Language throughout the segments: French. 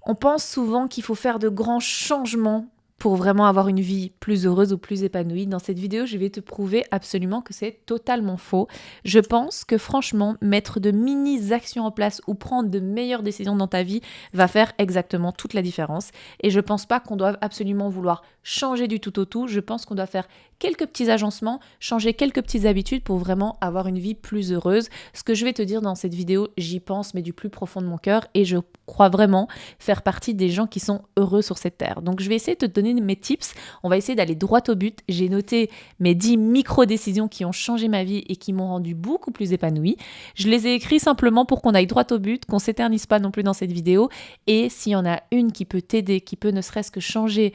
On pense souvent qu'il faut faire de grands changements pour vraiment avoir une vie plus heureuse ou plus épanouie. Dans cette vidéo, je vais te prouver absolument que c'est totalement faux. Je pense que franchement, mettre de mini-actions en place ou prendre de meilleures décisions dans ta vie va faire exactement toute la différence. Et je pense pas qu'on doive absolument vouloir changer du tout au tout. Je pense qu'on doit faire quelques petits agencements, changer quelques petites habitudes pour vraiment avoir une vie plus heureuse. Ce que je vais te dire dans cette vidéo, j'y pense, mais du plus profond de mon cœur, et je crois vraiment faire partie des gens qui sont heureux sur cette terre. Donc je vais essayer de te donner mes tips, on va essayer d'aller droit au but. J'ai noté mes 10 micro-décisions qui ont changé ma vie et qui m'ont rendue beaucoup plus épanouie. Je les ai écrits simplement pour qu'on aille droit au but, qu'on s'éternise pas non plus dans cette vidéo, et s'il y en a une qui peut t'aider, qui peut ne serait-ce que changer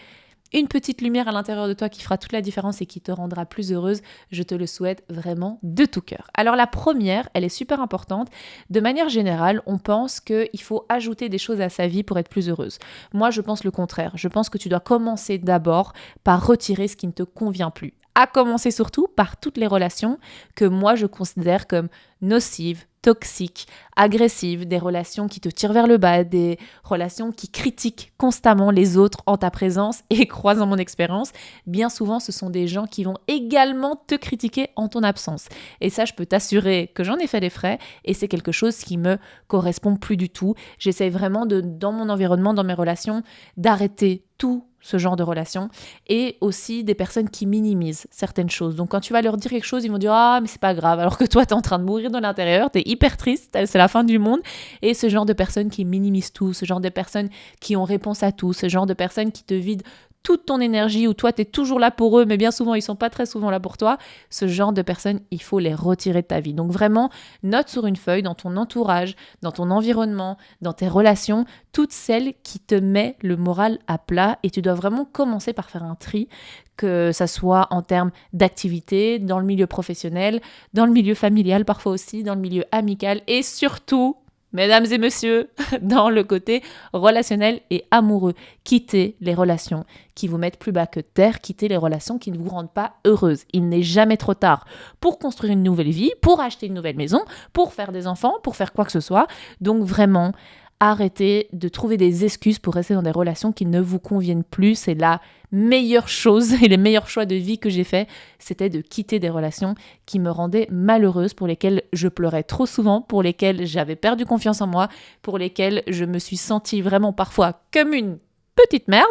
une petite lumière à l'intérieur de toi qui fera toute la différence et qui te rendra plus heureuse, je te le souhaite vraiment de tout cœur. Alors la première, elle est super importante. De manière générale, on pense qu'il faut ajouter des choses à sa vie pour être plus heureuse. Moi, je pense le contraire. Je pense que tu dois commencer d'abord par retirer ce qui ne te convient plus. À commencer surtout par toutes les relations que moi je considère comme nocives, toxiques, agressives, des relations qui te tirent vers le bas, des relations qui critiquent constamment les autres en ta présence, et croisant mon expérience, bien souvent ce sont des gens qui vont également te critiquer en ton absence. Et ça, je peux t'assurer que j'en ai fait les frais et c'est quelque chose qui me correspond plus du tout. J'essaie vraiment dans mon environnement, dans mes relations, d'arrêter tout ce genre de relations, et aussi des personnes qui minimisent certaines choses. Donc quand tu vas leur dire quelque chose, ils vont dire ah mais c'est pas grave, alors que toi t'es en train de mourir de l'intérieur, t'es hyper triste, c'est la fin du monde. Et ce genre de personnes qui minimisent tout, ce genre de personnes qui ont réponse à tout, ce genre de personnes qui te vident toute ton énergie, où toi tu es toujours là pour eux, mais bien souvent ils sont pas très souvent là pour toi, ce genre de personnes, il faut les retirer de ta vie. Donc vraiment, note sur une feuille, dans ton entourage, dans ton environnement, dans tes relations, toutes celles qui te mettent le moral à plat, et tu dois vraiment commencer par faire un tri, que ça soit en termes d'activité, dans le milieu professionnel, dans le milieu familial parfois aussi, dans le milieu amical, et surtout, mesdames et messieurs, dans le côté relationnel et amoureux. Quittez les relations qui vous mettent plus bas que terre, quittez les relations qui ne vous rendent pas heureuse. Il n'est jamais trop tard pour construire une nouvelle vie, pour acheter une nouvelle maison, pour faire des enfants, pour faire quoi que ce soit. Donc vraiment, arrêtez de trouver des excuses pour rester dans des relations qui ne vous conviennent plus. C'est la meilleure chose et les meilleurs choix de vie que j'ai fait, c'était de quitter des relations qui me rendaient malheureuse, pour lesquelles je pleurais trop souvent, pour lesquelles j'avais perdu confiance en moi, pour lesquelles je me suis sentie vraiment parfois comme une petite merde.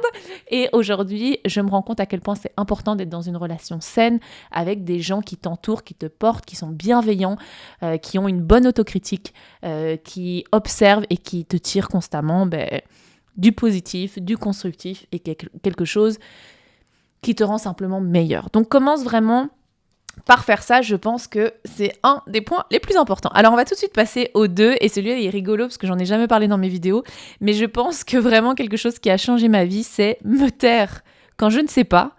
Et aujourd'hui, je me rends compte à quel point c'est important d'être dans une relation saine avec des gens qui t'entourent, qui te portent, qui sont bienveillants, qui ont une bonne autocritique, qui observent et qui te tirent constamment du positif, du constructif, et quelque chose qui te rend simplement meilleur. Donc commence vraiment par faire ça, je pense que c'est un des points les plus importants. Alors on va tout de suite passer au 2, et celui-là il est rigolo parce que j'en ai jamais parlé dans mes vidéos, mais je pense que vraiment quelque chose qui a changé ma vie, c'est me taire quand je ne sais pas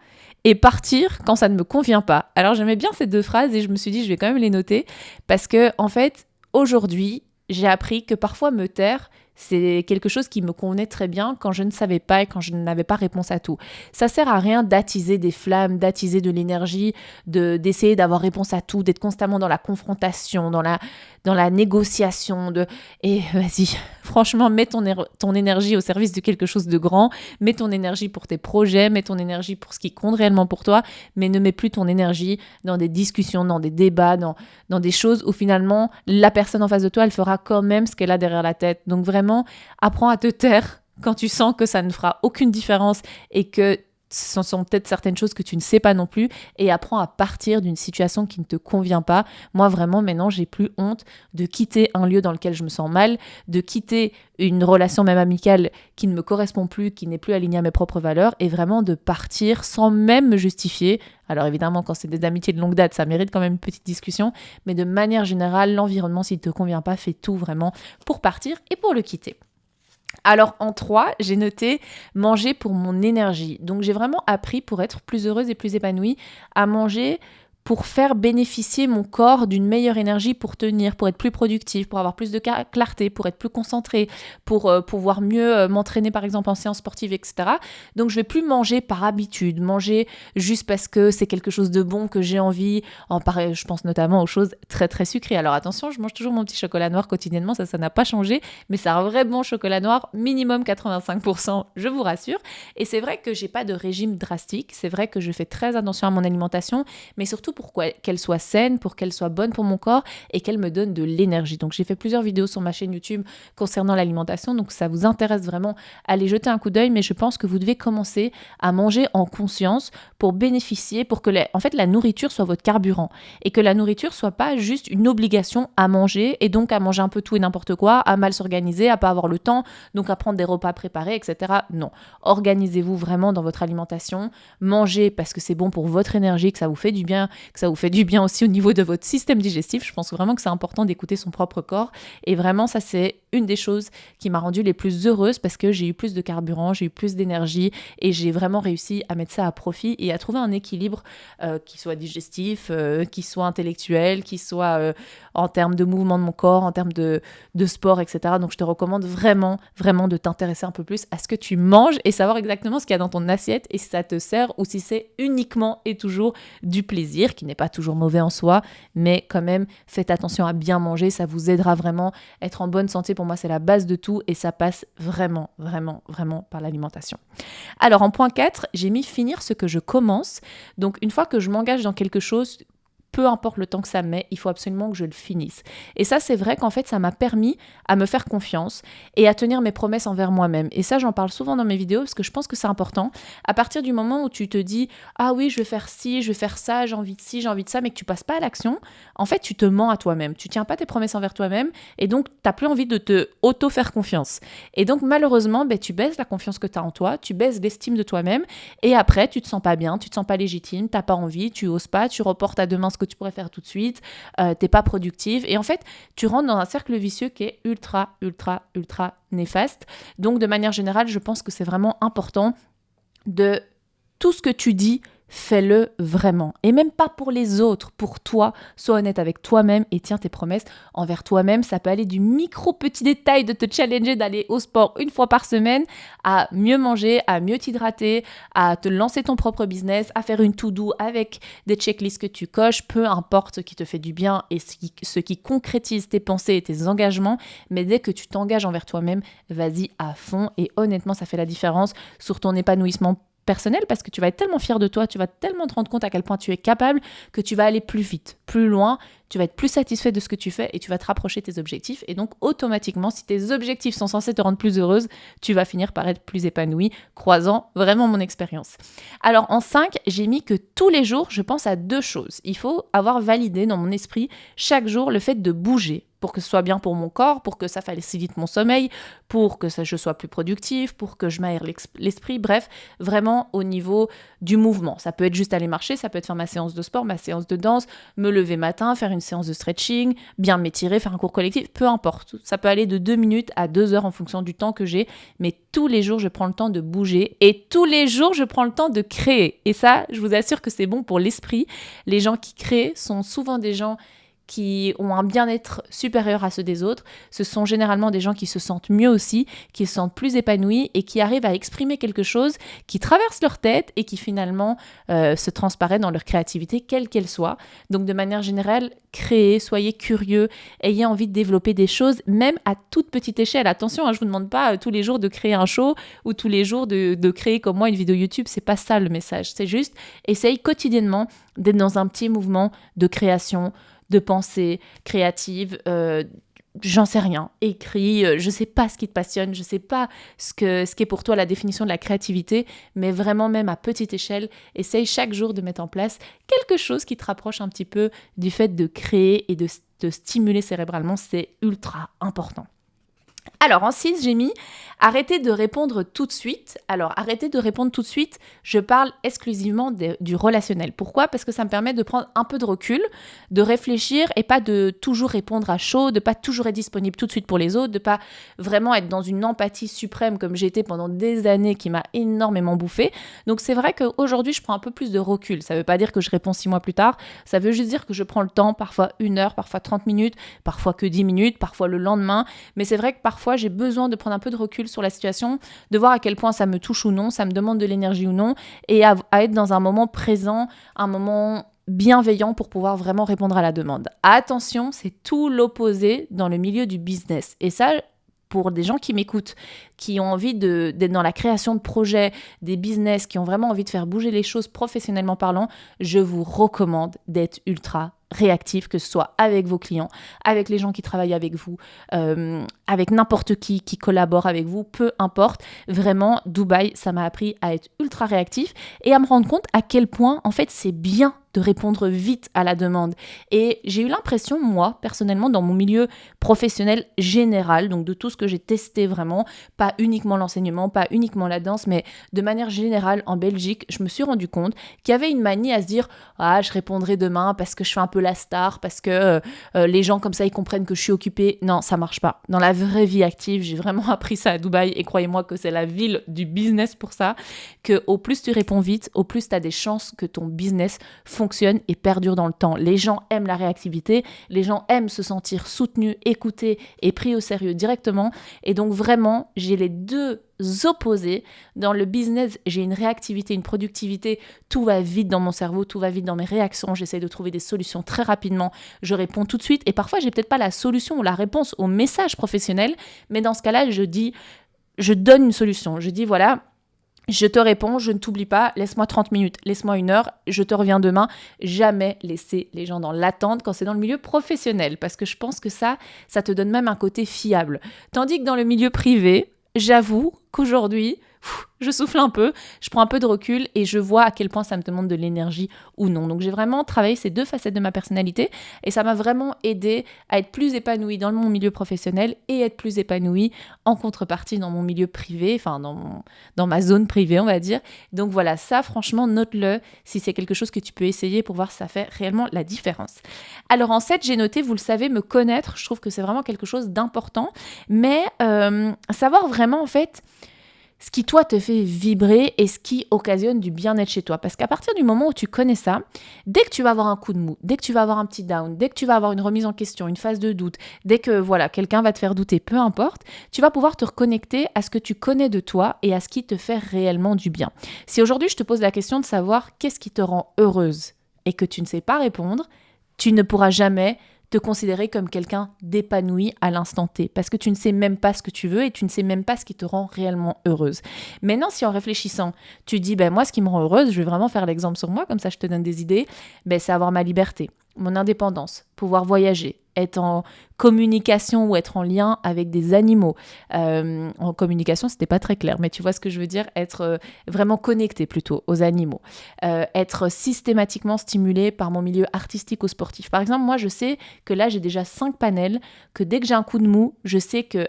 et partir quand ça ne me convient pas. Alors j'aimais bien ces deux phrases et je me suis dit je vais quand même les noter, parce que en fait aujourd'hui j'ai appris que parfois me taire, c'est quelque chose qui me convenait très bien quand je ne savais pas et quand je n'avais pas réponse à tout. Ça sert à rien d'attiser des flammes, d'attiser de l'énergie, d'essayer d'avoir réponse à tout, d'être constamment dans la confrontation, dans la négociation. Et vas-y, franchement, mets ton énergie au service de quelque chose de grand, mets ton énergie pour tes projets, mets ton énergie pour ce qui compte réellement pour toi, mais ne mets plus ton énergie dans des discussions, dans des débats, dans des choses où finalement la personne en face de toi, elle fera quand même ce qu'elle a derrière la tête. Donc vraiment, apprends à te taire quand tu sens que ça ne fera aucune différence et que ce sont peut-être certaines choses que tu ne sais pas non plus, et apprends à partir d'une situation qui ne te convient pas. Moi vraiment maintenant j'ai plus honte de quitter un lieu dans lequel je me sens mal, de quitter une relation même amicale qui ne me correspond plus, qui n'est plus alignée à mes propres valeurs, et vraiment de partir sans même me justifier. Alors évidemment quand c'est des amitiés de longue date ça mérite quand même une petite discussion, mais de manière générale l'environnement s'il ne te convient pas, fais tout vraiment pour partir et pour le quitter. Alors en 3, j'ai noté manger pour mon énergie. Donc j'ai vraiment appris, pour être plus heureuse et plus épanouie, à manger pour faire bénéficier mon corps d'une meilleure énergie pour tenir, pour être plus productif, pour avoir plus de clarté, pour être plus concentré, pour pouvoir mieux m'entraîner par exemple en séance sportive, etc. Donc je vais plus manger par habitude, manger juste parce que c'est quelque chose de bon que j'ai envie. Je pense notamment aux choses très très sucrées. Alors attention, je mange toujours mon petit chocolat noir quotidiennement, ça n'a pas changé, mais c'est un vrai bon chocolat noir, minimum 85%, je vous rassure. Et c'est vrai que j'ai pas de régime drastique, c'est vrai que je fais très attention à mon alimentation, mais surtout pour qu'elle soit saine, pour qu'elle soit bonne pour mon corps et qu'elle me donne de l'énergie. Donc j'ai fait plusieurs vidéos sur ma chaîne YouTube concernant l'alimentation, donc ça vous intéresse vraiment, allez jeter un coup d'œil, mais je pense que vous devez commencer à manger en conscience pour bénéficier, pour que en fait la nourriture soit votre carburant et que la nourriture soit pas juste une obligation à manger et donc à manger un peu tout et n'importe quoi, à mal s'organiser, à pas avoir le temps, donc à prendre des repas préparés, etc. Non, organisez-vous vraiment dans votre alimentation, mangez parce que c'est bon pour votre énergie, que ça vous fait du bien, que ça vous fait du bien aussi au niveau de votre système digestif. Je pense vraiment que c'est important d'écouter son propre corps et vraiment ça c'est une des choses qui m'a rendue les plus heureuses parce que j'ai eu plus de carburant, j'ai eu plus d'énergie et j'ai vraiment réussi à mettre ça à profit et à trouver un équilibre qui soit digestif, qui soit intellectuel, qui soit en termes de mouvement de mon corps, en termes de sport, etc. Donc je te recommande vraiment, vraiment de t'intéresser un peu plus à ce que tu manges et savoir exactement ce qu'il y a dans ton assiette et si ça te sert ou si c'est uniquement et toujours du plaisir, qui n'est pas toujours mauvais en soi, mais quand même, faites attention à bien manger, ça vous aidera vraiment. Être en bonne santé, pour moi, c'est la base de tout et ça passe vraiment, vraiment, vraiment par l'alimentation. Alors, en point 4, j'ai mis finir ce que je commence. Donc, une fois que je m'engage dans quelque chose, peu importe le temps que ça met, il faut absolument que je le finisse. Et ça, c'est vrai qu'en fait, ça m'a permis à me faire confiance et à tenir mes promesses envers moi-même. Et ça, j'en parle souvent dans mes vidéos parce que je pense que c'est important. À partir du moment où tu te dis « Ah oui, je vais faire ci, je vais faire ça, j'ai envie de ci, j'ai envie de ça », mais que tu passes pas à l'action, en fait, tu te mens à toi-même. Tu tiens pas tes promesses envers toi-même et donc, tu n'as plus envie de te auto-faire confiance. Et donc, malheureusement, tu baisses la confiance que tu as en toi, tu baisses l'estime de toi-même et après, tu te sens pas bien, tu te sens pas légitime, tu n'as pas envie, tu oses pas, tu reportes à demain ce que tu pourrais faire tout de suite, t'es pas productive et en fait tu rentres dans un cercle vicieux qui est ultra néfaste. Donc de manière générale, je pense que c'est vraiment important de tout ce que tu dis, fais-le vraiment. Et même pas pour les autres, pour toi. Sois honnête avec toi-même et tiens tes promesses envers toi-même. Ça peut aller du micro petit détail de te challenger d'aller au sport une fois par semaine, à mieux manger, à mieux t'hydrater, à te lancer ton propre business, à faire une to-do avec des checklists que tu coches, peu importe ce qui te fait du bien et ce qui concrétise tes pensées et tes engagements. Mais dès que tu t'engages envers toi-même, vas-y à fond et honnêtement, ça fait la différence sur ton épanouissement personnel parce que tu vas être tellement fier de toi, tu vas tellement te rendre compte à quel point tu es capable que tu vas aller plus vite, plus loin, tu vas être plus satisfait de ce que tu fais et tu vas te rapprocher de tes objectifs et donc automatiquement, si tes objectifs sont censés te rendre plus heureuse, tu vas finir par être plus épanouie, croisant vraiment mon expérience. Alors en 5, j'ai mis que tous les jours, je pense à 2 choses. Il faut avoir validé dans mon esprit chaque jour le fait de bouger pour que ce soit bien pour mon corps, pour que ça facilite mon sommeil, pour que je sois plus productive, pour que je m'aère l'esprit, bref, vraiment au niveau du mouvement. Ça peut être juste aller marcher, ça peut être faire ma séance de sport, ma séance de danse, me lever matin, faire une séance de stretching, bien m'étirer, faire un cours collectif, peu importe. Ça peut aller de 2 minutes à 2 heures en fonction du temps que j'ai, mais tous les jours, je prends le temps de bouger et tous les jours, je prends le temps de créer. Et ça, je vous assure que c'est bon pour l'esprit. Les gens qui créent sont souvent des gens qui ont un bien-être supérieur à ceux des autres. Ce sont généralement des gens qui se sentent mieux aussi, qui se sentent plus épanouis et qui arrivent à exprimer quelque chose qui traverse leur tête et qui finalement se transparaît dans leur créativité, quelle qu'elle soit. Donc de manière générale, créez, soyez curieux, ayez envie de développer des choses, même à toute petite échelle. Attention, je ne vous demande pas tous les jours de créer un show ou tous les jours de créer comme moi une vidéo YouTube, c'est pas ça le message. C'est juste, essaye quotidiennement d'être dans un petit mouvement de création, de pensée créative, j'en sais rien, écrit, je sais pas ce qui te passionne, je sais pas ce qu'est pour toi la définition de la créativité, mais vraiment même à petite échelle, essaye chaque jour de mettre en place quelque chose qui te rapproche un petit peu du fait de créer et de te stimuler cérébralement, c'est ultra important. Alors ensuite, j'ai mis arrêter de répondre tout de suite. Alors arrêter de répondre tout de suite, je parle exclusivement du relationnel. Pourquoi ? Parce que ça me permet de prendre un peu de recul, de réfléchir et pas de toujours répondre à chaud, de pas toujours être disponible tout de suite pour les autres, de pas vraiment être dans une empathie suprême comme j'ai été pendant des années qui m'a énormément bouffé. Donc c'est vrai qu'aujourd'hui, je prends un peu plus de recul. Ça veut pas dire que je réponds 6 mois plus tard, ça veut juste dire que je prends le temps, parfois 1 heure, parfois 30 minutes, parfois que 10 minutes, parfois le lendemain. Mais c'est vrai que parfois, j'ai besoin de prendre un peu de recul sur la situation, de voir à quel point ça me touche ou non, ça me demande de l'énergie ou non, et à être dans un moment présent, un moment bienveillant pour pouvoir vraiment répondre à la demande. Attention, c'est tout l'opposé dans le milieu du business. Et ça, pour des gens qui m'écoutent, qui ont envie d'être dans la création de projets, des business, qui ont vraiment envie de faire bouger les choses professionnellement parlant, je vous recommande d'être ultra réactif, que ce soit avec vos clients, avec les gens qui travaillent avec vous, avec n'importe qui collabore avec vous, peu importe. Vraiment, Dubaï, ça m'a appris à être ultra réactif et à me rendre compte à quel point, en fait, c'est bien de répondre vite à la demande. Et j'ai eu l'impression, moi, personnellement, dans mon milieu professionnel général, donc de tout ce que j'ai testé vraiment, pas uniquement l'enseignement, pas uniquement la danse, mais de manière générale, en Belgique, je me suis rendu compte qu'il y avait une manie à se dire « Ah, je répondrai demain parce que je fais un peu la star, parce que les gens comme ça, ils comprennent que je suis occupée. » Non, ça marche pas. Dans la vraie vie active, j'ai vraiment appris ça à Dubaï et croyez-moi que c'est la ville du business pour ça, que au plus tu réponds vite, au plus tu as des chances que ton business fonctionne et perdure dans le temps. Les gens aiment la réactivité, les gens aiment se sentir soutenus, écoutés et pris au sérieux directement. Et donc vraiment, j'ai les deux opposés. Dans le business, j'ai une réactivité, une productivité, tout va vite dans mon cerveau, tout va vite dans mes réactions, j'essaie de trouver des solutions très rapidement, je réponds tout de suite et parfois j'ai peut-être pas la solution ou la réponse au message professionnel, mais dans ce cas-là, je donne une solution, je dis voilà, je te réponds, je ne t'oublie pas, laisse-moi 30 minutes, laisse-moi 1 heure, je te reviens demain. Jamais laisser les gens dans l'attente quand c'est dans le milieu professionnel, parce que je pense que ça te donne même un côté fiable. Tandis que dans le milieu privé, j'avoue qu'aujourd'hui, je souffle un peu, je prends un peu de recul et je vois à quel point ça me demande de l'énergie ou non. Donc j'ai vraiment travaillé ces deux facettes de ma personnalité et ça m'a vraiment aidé à être plus épanouie dans mon milieu professionnel et être plus épanouie en contrepartie dans mon milieu privé, enfin dans ma zone privée on va dire. Donc voilà, ça franchement note-le si c'est quelque chose que tu peux essayer pour voir si ça fait réellement la différence. Alors en 7, j'ai noté, vous le savez, me connaître, je trouve que c'est vraiment quelque chose d'important, mais savoir vraiment en fait ce qui, toi, te fait vibrer et ce qui occasionne du bien-être chez toi. Parce qu'à partir du moment où tu connais ça, dès que tu vas avoir un coup de mou, dès que tu vas avoir un petit down, dès que tu vas avoir une remise en question, une phase de doute, dès que voilà, quelqu'un va te faire douter, peu importe, tu vas pouvoir te reconnecter à ce que tu connais de toi et à ce qui te fait réellement du bien. Si aujourd'hui, je te pose la question de savoir qu'est-ce qui te rend heureuse et que tu ne sais pas répondre, tu ne pourras jamais te considérer comme quelqu'un d'épanoui à l'instant T, parce que tu ne sais même pas ce que tu veux et tu ne sais même pas ce qui te rend réellement heureuse. Maintenant, si en réfléchissant, tu dis, moi, ce qui me rend heureuse, je vais vraiment faire l'exemple sur moi, comme ça je te donne des idées, c'est avoir ma liberté, mon indépendance, pouvoir voyager, être en communication ou être en lien avec des animaux. En communication, c'était pas très clair, mais tu vois ce que je veux dire, être vraiment connecté plutôt aux animaux. Être systématiquement stimulé par mon milieu artistique ou sportif. Par exemple, moi, je sais que là, j'ai déjà 5 panels, que dès que j'ai un coup de mou, je sais que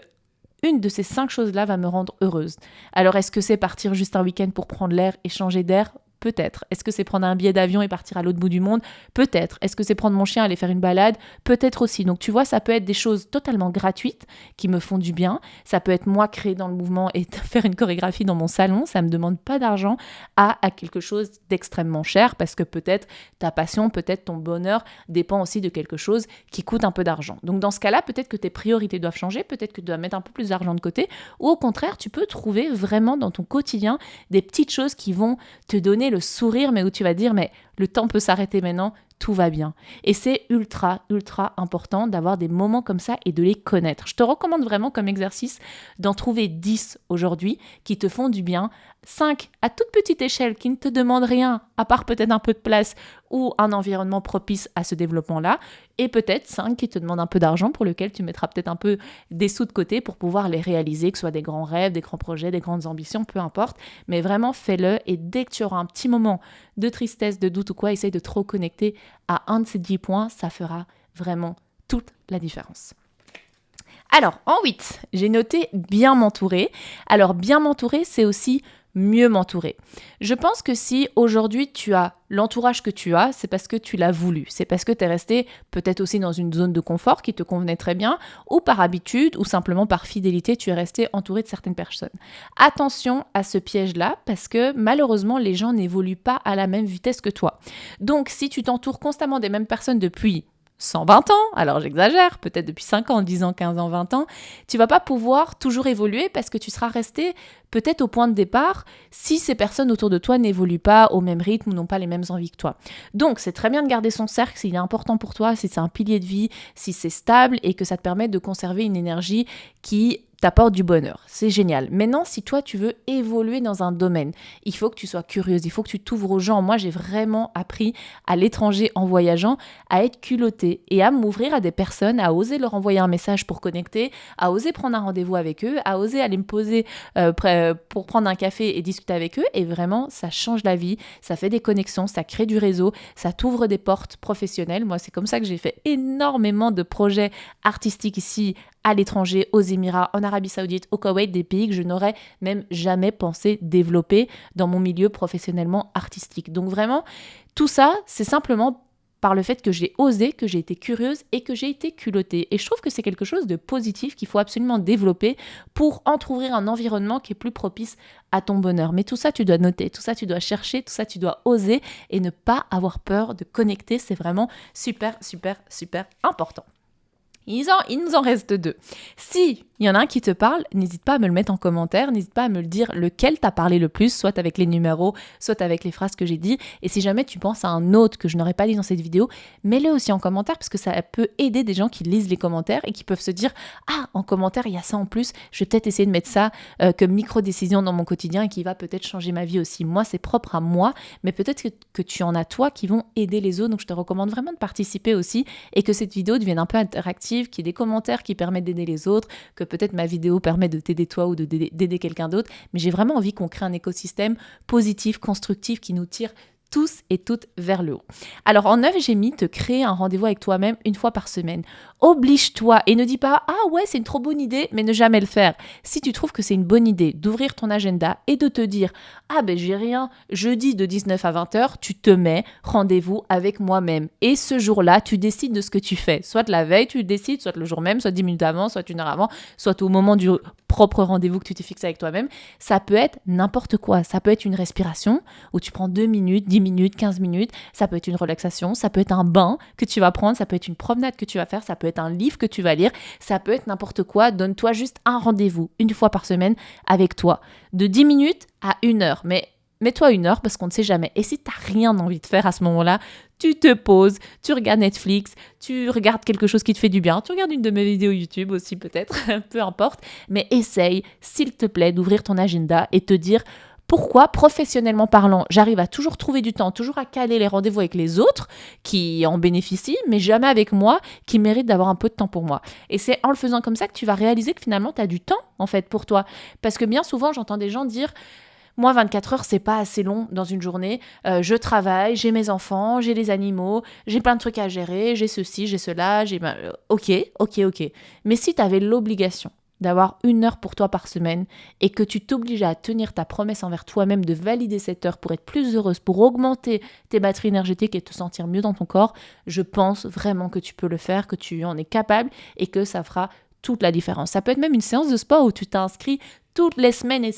une de ces 5 choses-là va me rendre heureuse. Alors, est-ce que c'est partir juste un week-end pour prendre l'air et changer d'air ? Peut-être. Est-ce que c'est prendre un billet d'avion et partir à l'autre bout du monde ? Peut-être. Est-ce que c'est prendre mon chien et aller faire une balade ? Peut-être aussi. Donc tu vois, ça peut être des choses totalement gratuites qui me font du bien. Ça peut être moi créer dans le mouvement et faire une chorégraphie dans mon salon. Ça ne me demande pas d'argent à quelque chose d'extrêmement cher parce que peut-être ta passion, peut-être ton bonheur dépend aussi de quelque chose qui coûte un peu d'argent. Donc dans ce cas-là, peut-être que tes priorités doivent changer, peut-être que tu dois mettre un peu plus d'argent de côté ou au contraire, tu peux trouver vraiment dans ton quotidien des petites choses qui vont te donner le sourire, mais où tu vas dire, mais le temps peut s'arrêter maintenant, tout va bien. Et c'est ultra, ultra important d'avoir des moments comme ça et de les connaître. Je te recommande vraiment comme exercice d'en trouver 10 aujourd'hui qui te font du bien, 5 à toute petite échelle qui ne te demandent rien, à part peut-être un peu de place ou un environnement propice à ce développement-là, et peut-être 5 qui te demandent un peu d'argent pour lequel tu mettras peut-être un peu des sous de côté pour pouvoir les réaliser, que ce soit des grands rêves, des grands projets, des grandes ambitions, peu importe, mais vraiment fais-le et dès que tu auras un petit moment de tristesse, de doute ou quoi, essaye de te reconnecter à un de ces 10 points, ça fera vraiment toute la différence. Alors, en 8, j'ai noté bien m'entourer. Alors, bien m'entourer, c'est aussi mieux m'entourer. Je pense que si aujourd'hui tu as l'entourage que tu as, c'est parce que tu l'as voulu. C'est parce que tu es resté peut-être aussi dans une zone de confort qui te convenait très bien, ou par habitude, ou simplement par fidélité, tu es resté entouré de certaines personnes. Attention à ce piège-là, parce que malheureusement, les gens n'évoluent pas à la même vitesse que toi. Donc, si tu t'entoures constamment des mêmes personnes depuis 120 ans, alors j'exagère, peut-être depuis 5 ans, 10 ans, 15 ans, 20 ans, tu vas pas pouvoir toujours évoluer parce que tu seras resté peut-être au point de départ si ces personnes autour de toi n'évoluent pas au même rythme ou n'ont pas les mêmes envies que toi. Donc c'est très bien de garder son cercle s'il est important pour toi, si c'est un pilier de vie, si c'est stable et que ça te permet de conserver une énergie qui t'apporte du bonheur. C'est génial. Maintenant, si toi, tu veux évoluer dans un domaine, il faut que tu sois curieuse, il faut que tu t'ouvres aux gens. Moi, j'ai vraiment appris à l'étranger en voyageant à être culottée et à m'ouvrir à des personnes, à oser leur envoyer un message pour connecter, à oser prendre un rendez-vous avec eux, à oser aller me poser pour prendre un café et discuter avec eux. Et vraiment, ça change la vie, ça fait des connexions, ça crée du réseau, ça t'ouvre des portes professionnelles. Moi, c'est comme ça que j'ai fait énormément de projets artistiques ici à l'étranger, aux Émirats, en Arabie Saoudite, au Koweït, des pays que je n'aurais même jamais pensé développer dans mon milieu professionnellement artistique. Donc vraiment, tout ça, c'est simplement par le fait que j'ai osé, que j'ai été curieuse et que j'ai été culottée. Et je trouve que c'est quelque chose de positif qu'il faut absolument développer pour entrouvrir un environnement qui est plus propice à ton bonheur. Mais tout ça, tu dois noter, tout ça, tu dois chercher, tout ça, tu dois oser et ne pas avoir peur de connecter. C'est vraiment super, super, super important. Il nous en reste 2. Si il y en a un qui te parle, n'hésite pas à me le mettre en commentaire, n'hésite pas à me le dire lequel t'a parlé le plus, soit avec les numéros, soit avec les phrases que j'ai dit. Et si jamais tu penses à un autre que je n'aurais pas dit dans cette vidéo, mets-le aussi en commentaire parce que ça peut aider des gens qui lisent les commentaires et qui peuvent se dire « Ah, en commentaire, il y a ça en plus, je vais peut-être essayer de mettre ça comme micro-décision dans mon quotidien et qui va peut-être changer ma vie aussi. » Moi, c'est propre à moi, mais peut-être que tu en as toi qui vont aider les autres. Donc, je te recommande vraiment de participer aussi et que cette vidéo devienne un peu interactive, qu'il y ait des commentaires qui permettent d'aider les autres, que peut-être ma vidéo permet de t'aider toi ou d'aider quelqu'un d'autre, mais j'ai vraiment envie qu'on crée un écosystème positif, constructif, qui nous tire tous et toutes vers le haut. Alors en 9, j'ai mis te créer un rendez-vous avec toi-même une fois par semaine. Oblige-toi et ne dis pas « Ah ouais, c'est une trop bonne idée », mais ne jamais le faire. Si tu trouves que c'est une bonne idée d'ouvrir ton agenda et de te dire « Ah ben j'ai rien, jeudi de 19 à 20h, tu te mets rendez-vous avec moi-même. » Et ce jour-là, tu décides de ce que tu fais. Soit la veille, tu décides, soit le jour même, soit 10 minutes avant, soit une heure avant, soit au moment du propre rendez-vous que tu t'es fixé avec toi-même. Ça peut être n'importe quoi. Ça peut être une respiration où tu prends 2 minutes, 10 minutes, 15 minutes. Ça peut être une relaxation, ça peut être un bain que tu vas prendre, ça peut être une promenade que tu vas faire, ça peut être un livre que tu vas lire, ça peut être n'importe quoi. Donne-toi juste un rendez-vous une fois par semaine avec toi. De 10 minutes à 1 heure. Mais mets-toi 1 heure parce qu'on ne sait jamais. Et si tu n'as rien envie de faire à ce moment-là, tu te poses, tu regardes Netflix, tu regardes quelque chose qui te fait du bien, tu regardes une de mes vidéos YouTube aussi peut-être, peu importe. Mais essaye, s'il te plaît, d'ouvrir ton agenda et te dire pourquoi, professionnellement parlant, j'arrive à toujours trouver du temps, toujours à caler les rendez-vous avec les autres qui en bénéficient, mais jamais avec moi qui mérite d'avoir un peu de temps pour moi. Et c'est en le faisant comme ça que tu vas réaliser que finalement, tu as du temps en fait pour toi. Parce que bien souvent, j'entends des gens dire... Moi, 24 heures, c'est pas assez long dans une journée. Je travaille, j'ai mes enfants, j'ai les animaux, j'ai plein de trucs à gérer, j'ai ceci, j'ai cela, Ok. Mais si tu avais l'obligation d'avoir 1 heure pour toi par semaine et que tu t'obligeais à tenir ta promesse envers toi-même de valider cette heure pour être plus heureuse, pour augmenter tes batteries énergétiques et te sentir mieux dans ton corps, je pense vraiment que tu peux le faire, que tu en es capable et que ça fera toute la différence. Ça peut être même une séance de sport où tu t'inscris toutes les semaines et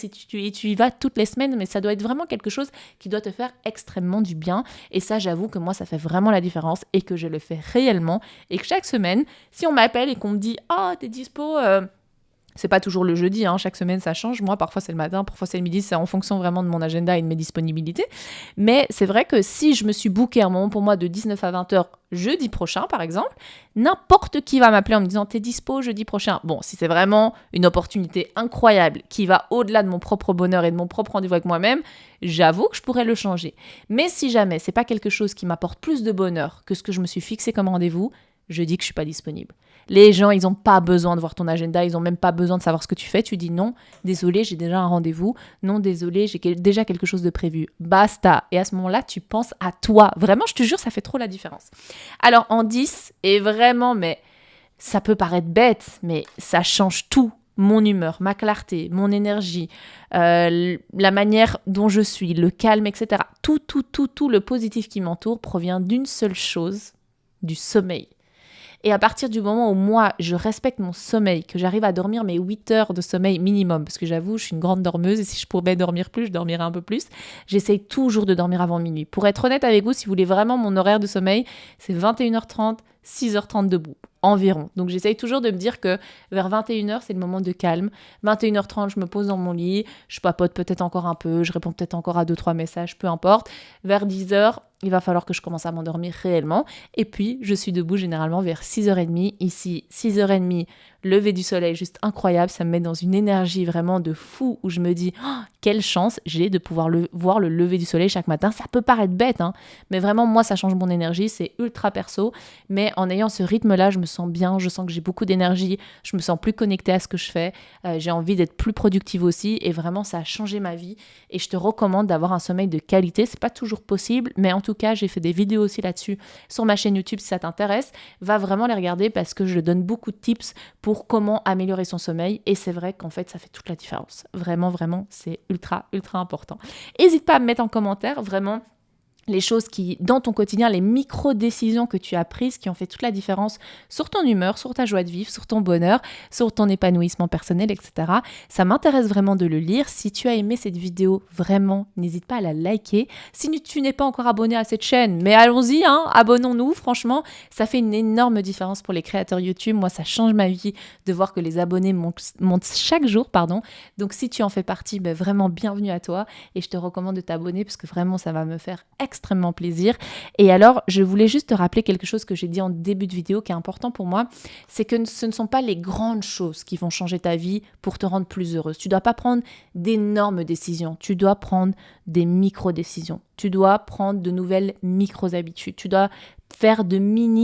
tu y vas toutes les semaines, mais ça doit être vraiment quelque chose qui doit te faire extrêmement du bien. Et ça, j'avoue que moi, ça fait vraiment la différence et que je le fais réellement. Et que chaque semaine, si on m'appelle et qu'on me dit « Ah, t'es dispo c'est pas toujours le jeudi, chaque semaine ça change. Moi, parfois c'est le matin, parfois c'est le midi, c'est en fonction vraiment de mon agenda et de mes disponibilités. Mais c'est vrai que si je me suis booké un moment pour moi de 19 à 20h jeudi prochain, par exemple, n'importe qui va m'appeler en me disant « T'es dispo jeudi prochain ?» Bon, si c'est vraiment une opportunité incroyable qui va au-delà de mon propre bonheur et de mon propre rendez-vous avec moi-même, j'avoue que je pourrais le changer. Mais si jamais c'est pas quelque chose qui m'apporte plus de bonheur que ce que je me suis fixé comme rendez-vous, je dis que je suis pas disponible. Les gens, ils n'ont pas besoin de voir ton agenda, ils n'ont même pas besoin de savoir ce que tu fais. Tu dis non, désolé, j'ai déjà un rendez-vous. Non, désolé, j'ai déjà quelque chose de prévu. Basta. Et à ce moment-là, tu penses à toi. Vraiment, je te jure, ça fait trop la différence. Alors, en 10, et vraiment, mais Ça peut paraître bête, mais ça change tout. Mon humeur, ma clarté, mon énergie, la manière dont je suis, le calme, etc. Tout le positif qui m'entoure provient d'une seule chose, du sommeil. Et à partir du moment où moi, je respecte mon sommeil, que j'arrive à dormir mes 8 heures de sommeil minimum, parce que j'avoue, je suis une grande dormeuse et si je pouvais dormir plus, je dormirais un peu plus, j'essaye toujours de dormir avant minuit. Pour être honnête avec vous, si vous voulez vraiment mon horaire de sommeil, c'est 21h30, 6h30 debout, environ. Donc j'essaye toujours de me dire que vers 21h, c'est le moment de calme. 21h30, je me pose dans mon lit, je papote peut-être encore un peu, je réponds peut-être encore à 2-3 messages, peu importe. Vers 10h, il va falloir que je commence à m'endormir réellement. Et puis, je suis debout généralement vers 6h30. Ici, 6h30, lever du soleil, juste incroyable. Ça me met dans une énergie vraiment de fou où je me dis oh, quelle chance j'ai de pouvoir voir le lever du soleil chaque matin. Ça peut paraître bête, hein, mais vraiment, moi, ça change mon énergie. C'est ultra perso. Mais en ayant ce rythme-là, je me sens bien. Je sens que j'ai beaucoup d'énergie. Je me sens plus connectée à ce que je fais. J'ai envie d'être plus productive aussi. Et vraiment, ça a changé ma vie. Et je te recommande d'avoir un sommeil de qualité. C'est pas toujours possible, mais en tout cas, j'ai fait des vidéos aussi là-dessus sur ma chaîne YouTube si ça t'intéresse. Va vraiment les regarder parce que je donne beaucoup de tips pour comment améliorer son sommeil. Et c'est vrai qu'en fait, ça fait toute la différence. Vraiment, c'est ultra important. N'hésite pas à me mettre en commentaire vraiment les choses qui, dans ton quotidien, les micro-décisions que tu as prises qui ont fait toute la différence sur ton humeur, sur ta joie de vivre, sur ton bonheur, sur ton épanouissement personnel, etc. Ça m'intéresse vraiment de le lire. Si tu as aimé cette vidéo, vraiment, n'hésite pas à la liker. Si tu n'es pas encore abonné à cette chaîne, mais allons-y, hein, abonnons-nous. Franchement, ça fait une énorme différence pour les créateurs YouTube. Moi, ça change ma vie de voir que les abonnés montent chaque jour, pardon. Donc, si tu en fais partie, ben, vraiment, bienvenue à toi. Et je te recommande de t'abonner parce que vraiment, ça va me faire extrêmement plaisir. Et alors, je voulais juste te rappeler quelque chose que j'ai dit en début de vidéo qui est important pour moi, c'est que ce ne sont pas les grandes choses qui vont changer ta vie pour te rendre plus heureuse. Tu ne dois pas prendre d'énormes décisions, tu dois prendre des micro-décisions. Tu dois prendre de nouvelles micro-habitudes. Tu dois faire de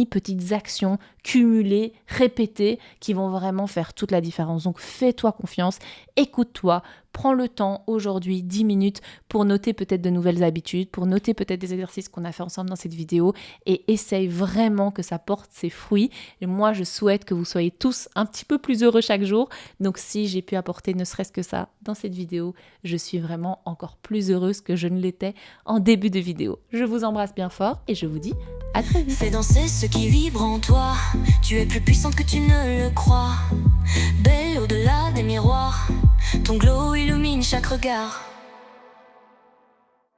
petites actions cumulées, répétées, qui vont vraiment faire toute la différence. Donc, fais-toi confiance, écoute-toi, prends le temps aujourd'hui, 10 minutes, pour noter peut-être de nouvelles habitudes, pour noter peut-être des exercices qu'on a fait ensemble dans cette vidéo et essaye vraiment que ça porte ses fruits. Et moi, je souhaite que vous soyez tous un petit peu plus heureux chaque jour. Donc, si j'ai pu apporter ne serait-ce que ça dans cette vidéo, je suis vraiment encore plus heureuse que je ne l'étais en début de vidéo. Je vous embrasse bien fort et je vous dis à très vite. Fais danser ce qui vibre en toi. Tu es plus puissante que tu ne le crois. Belle au-delà des miroirs. Ton glow illumine chaque regard.